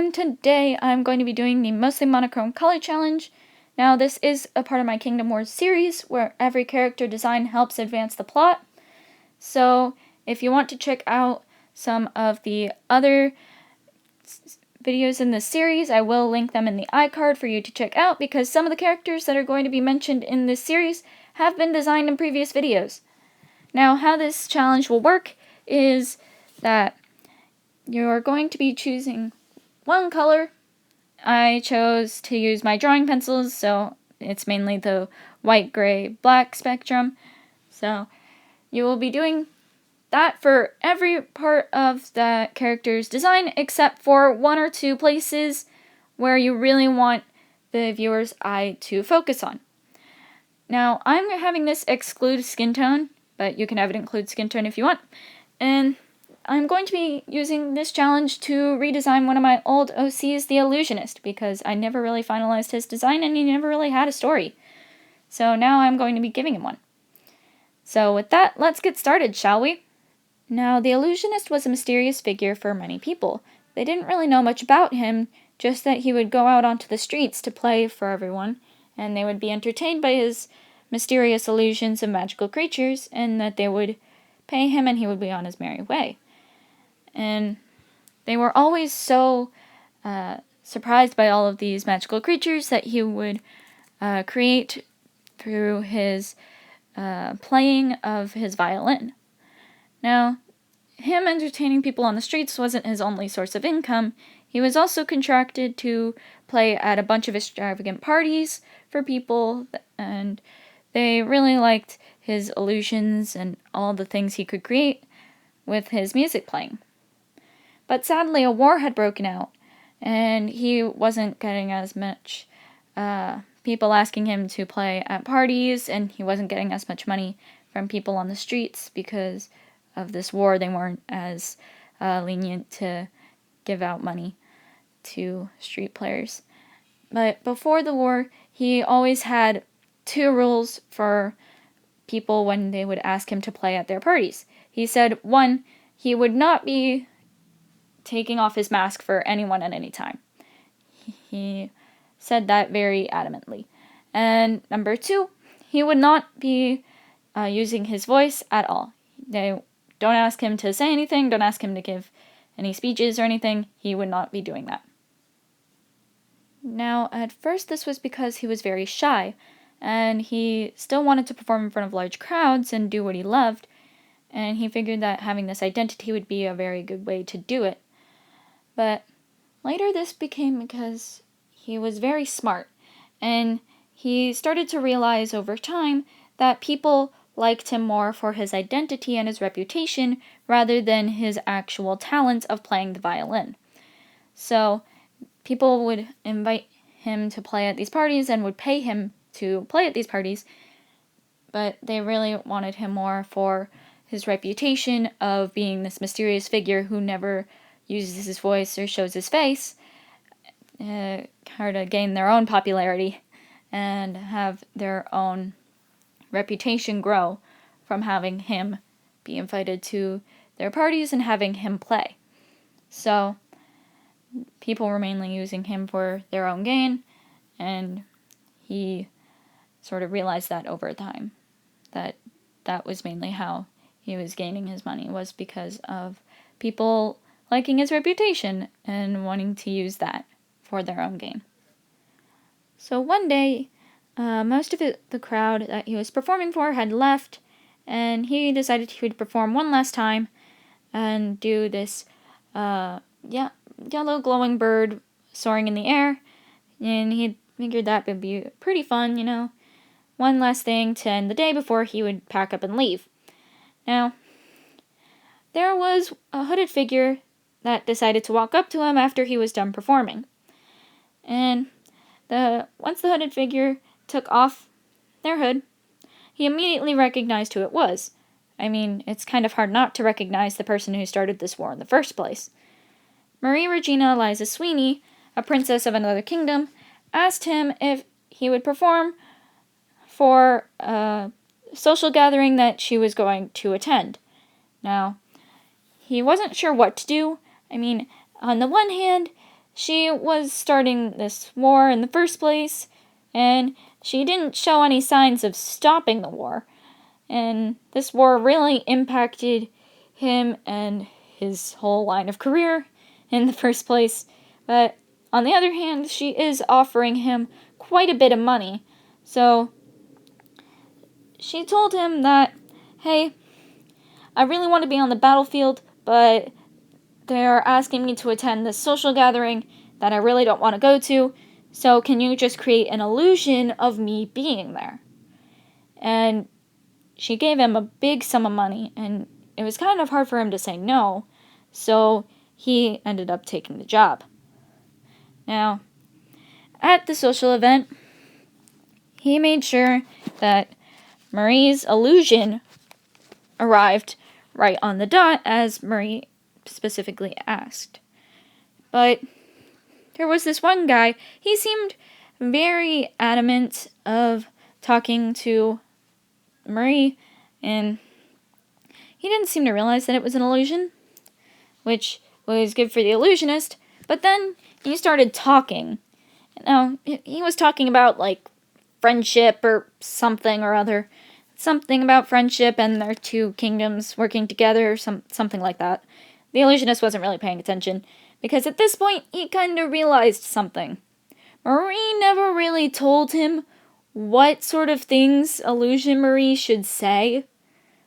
and today I'm going to be doing the mostly monochrome color challenge. Now this is a part of my Kingdom Wars series where every character design helps advance the plot. So if you want to check out some of the other videos in this series, I will link them in the iCard for you to check out because some of the characters that are going to be mentioned in this series have been designed in previous videos. Now how this challenge will work is that you're going to be choosing one color. I chose to use my drawing pencils, so it's mainly the white, gray, black spectrum. So you will be doing that for every part of the character's design except for one or two places where you really want the viewer's eye to focus on. Now, I'm having this exclude skin tone, but you can have it include skin tone if you want. And I'm going to be using this challenge to redesign one of my old OCs, The Illusionist, because I never really finalized his design and he never really had a story. So now I'm going to be giving him one. So with that, let's get started, shall we? Now, The Illusionist was a mysterious figure for many people. They didn't really know much about him, just that he would go out onto the streets to play for everyone, and they would be entertained by his mysterious illusions of magical creatures, and that they would pay him and he would be on his merry way. And they were always so surprised by all of these magical creatures that he would create through his playing of his violin. Now, him entertaining people on the streets wasn't his only source of income. He was also contracted to play at a bunch of extravagant parties for people, and they really liked his illusions and all the things he could create with his music playing. But sadly, a war had broken out, and he wasn't getting as much people asking him to play at parties, and he wasn't getting as much money from people on the streets because of this war. They weren't as lenient to give out money to street players. But before the war, he always had two rules for people when they would ask him to play at their parties. He said, one, he would not be taking off his mask for anyone at any time. He said that very adamantly. And number two, he would not be using his voice at all. They don't ask him to say anything, don't ask him to give any speeches or anything. He would not be doing that. Now, at first this was because he was very shy, and he still wanted to perform in front of large crowds and do what he loved, and he figured that having this identity would be a very good way to do it. But later this became because he was very smart, and he started to realize over time that people liked him more for his identity and his reputation rather than his actual talent of playing the violin. So people would invite him to play at these parties and would pay him to play at these parties, but they really wanted him more for his reputation of being this mysterious figure who never uses his voice or shows his face, to gain their own popularity and have their own reputation grow from having him be invited to their parties and having him play. So people were mainly using him for their own gain, and he sort of realized that over time, that that was mainly how he was gaining his money, was because of people liking his reputation and wanting to use that for their own gain. So one day, most of the crowd that he was performing for had left, and he decided he would perform one last time and do this yellow glowing bird soaring in the air, and he figured that would be pretty fun, one last thing to end the day before he would pack up and leave. Now, there was a hooded figure that decided to walk up to him after he was done performing. And once the hooded figure took off their hood, he immediately recognized who it was. I mean, it's kind of hard not to recognize the person who started this war in the first place. Marie Regina Eliza Sweeney, a princess of another kingdom, asked him if he would perform for a social gathering that she was going to attend. Now, he wasn't sure what to do. I mean, on the one hand, she was starting this war in the first place, and she didn't show any signs of stopping the war. And this war really impacted him and his whole line of career in the first place. But on the other hand, she is offering him quite a bit of money. So she told him that, hey, I really want to be on the battlefield, but they're asking me to attend this social gathering that I really don't want to go to. So can you just create an illusion of me being there? And she gave him a big sum of money, and it was kind of hard for him to say no. So he ended up taking the job. Now, at the social event, he made sure that Marie's illusion arrived right on the dot, as Marie specifically asked. But there was this one guy, he seemed very adamant of talking to Marie, and he didn't seem to realize that it was an illusion, which was good for the illusionist. But then he started talking. Now, he was talking about, like, friendship or something or other. Something about friendship and their two kingdoms working together, or something like that. The illusionist wasn't really paying attention, because at this point, he kind of realized something. Marie never really told him what sort of things Illusion Marie should say.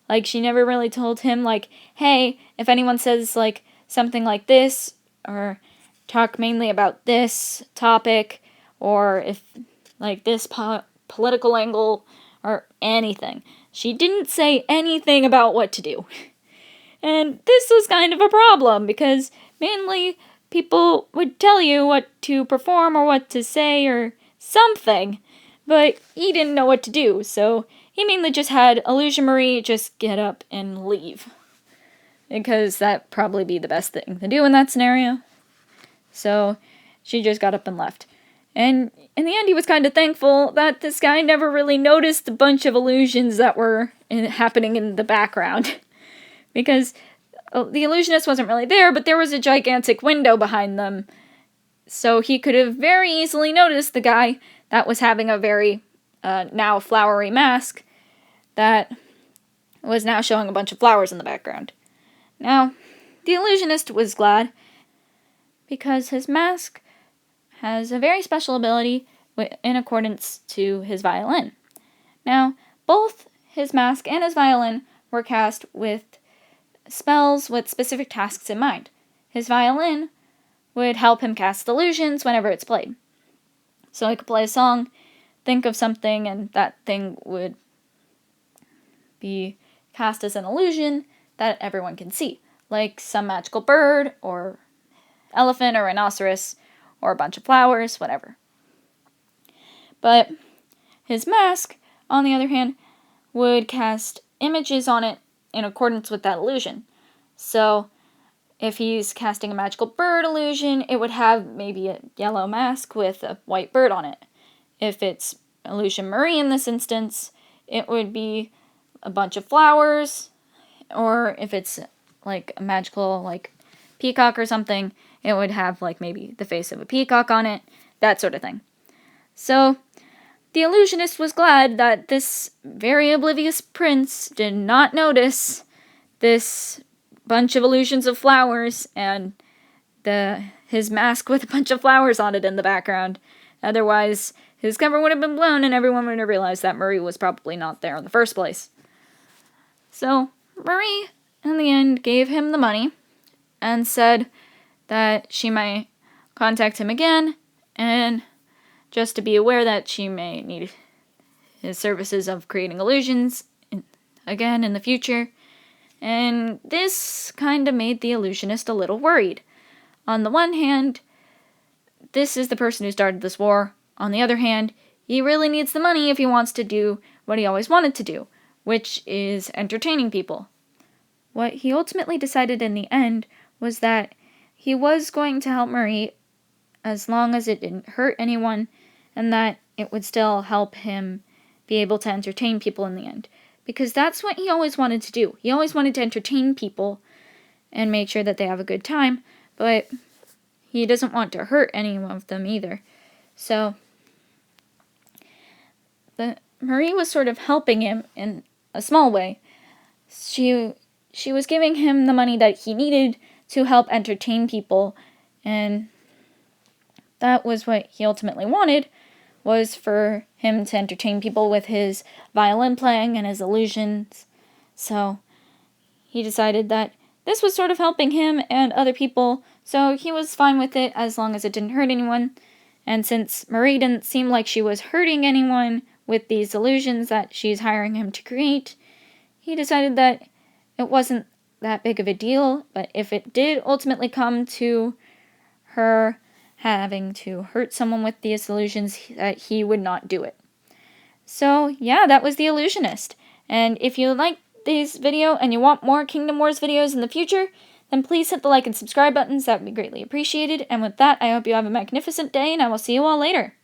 Like, she never really told him, like, hey, if anyone says, like, something like this, or talk mainly about this topic, or if, like, this political angle, or anything. She didn't say anything about what to do. And this was kind of a problem, because mainly people would tell you what to perform or what to say or something, but he didn't know what to do, so he mainly just had Illusion Marie just get up and leave. Because that'd probably be the best thing to do in that scenario. So she just got up and left. And in the end, he was kind of thankful that this guy never really noticed a bunch of illusions that were happening in the background. Because the illusionist wasn't really there, but there was a gigantic window behind them. So he could have very easily noticed the guy that was having a very now flowery mask that was now showing a bunch of flowers in the background. Now, the illusionist was glad because his mask has a very special ability in accordance to his violin. Now, both his mask and his violin were cast with spells with specific tasks in mind. His violin would help him cast illusions whenever it's played. So he could play a song, think of something, and that thing would be cast as an illusion that everyone can see, like some magical bird, or elephant, or rhinoceros, or a bunch of flowers, whatever. But his mask, on the other hand, would cast images on it in accordance with that illusion. So if he's casting a magical bird illusion, it would have maybe a yellow mask with a white bird on it. If it's Illusion Marie in this instance, it would be a bunch of flowers, or if it's like a magical, like, peacock or something, it would have, like, maybe the face of a peacock on it, that sort of thing. So the illusionist was glad that this very oblivious prince did not notice this bunch of illusions of flowers and his mask with a bunch of flowers on it in the background. Otherwise, his cover would have been blown and everyone would have realized that Marie was probably not there in the first place. So Marie, in the end, gave him the money and said that she might contact him again, and just to be aware that she may need his services of creating illusions again in the future. And this kind of made the illusionist a little worried. On the one hand, this is the person who started this war. On the other hand, he really needs the money if he wants to do what he always wanted to do, which is entertaining people. What he ultimately decided in the end was that he was going to help Marie as long as it didn't hurt anyone, and that it would still help him be able to entertain people in the end. Because that's what he always wanted to do. He always wanted to entertain people and make sure that they have a good time, but he doesn't want to hurt any of them either. So Marie was sort of helping him in a small way. She was giving him the money that he needed to help entertain people, and that was what he ultimately wanted, was for him to entertain people with his violin playing and his illusions. So he decided that this was sort of helping him and other people, so he was fine with it as long as it didn't hurt anyone. And since Marie didn't seem like she was hurting anyone with these illusions that she's hiring him to create, he decided that it wasn't that big of a deal, but if it did ultimately come to her having to hurt someone with these illusions, that he would not do it. So yeah, that was The Illusionist. And if you like this video and you want more Kingdom Wars videos in the future, then please hit the like and subscribe buttons. That would be greatly appreciated. And with that, I hope you have a magnificent day, and I will see you all later.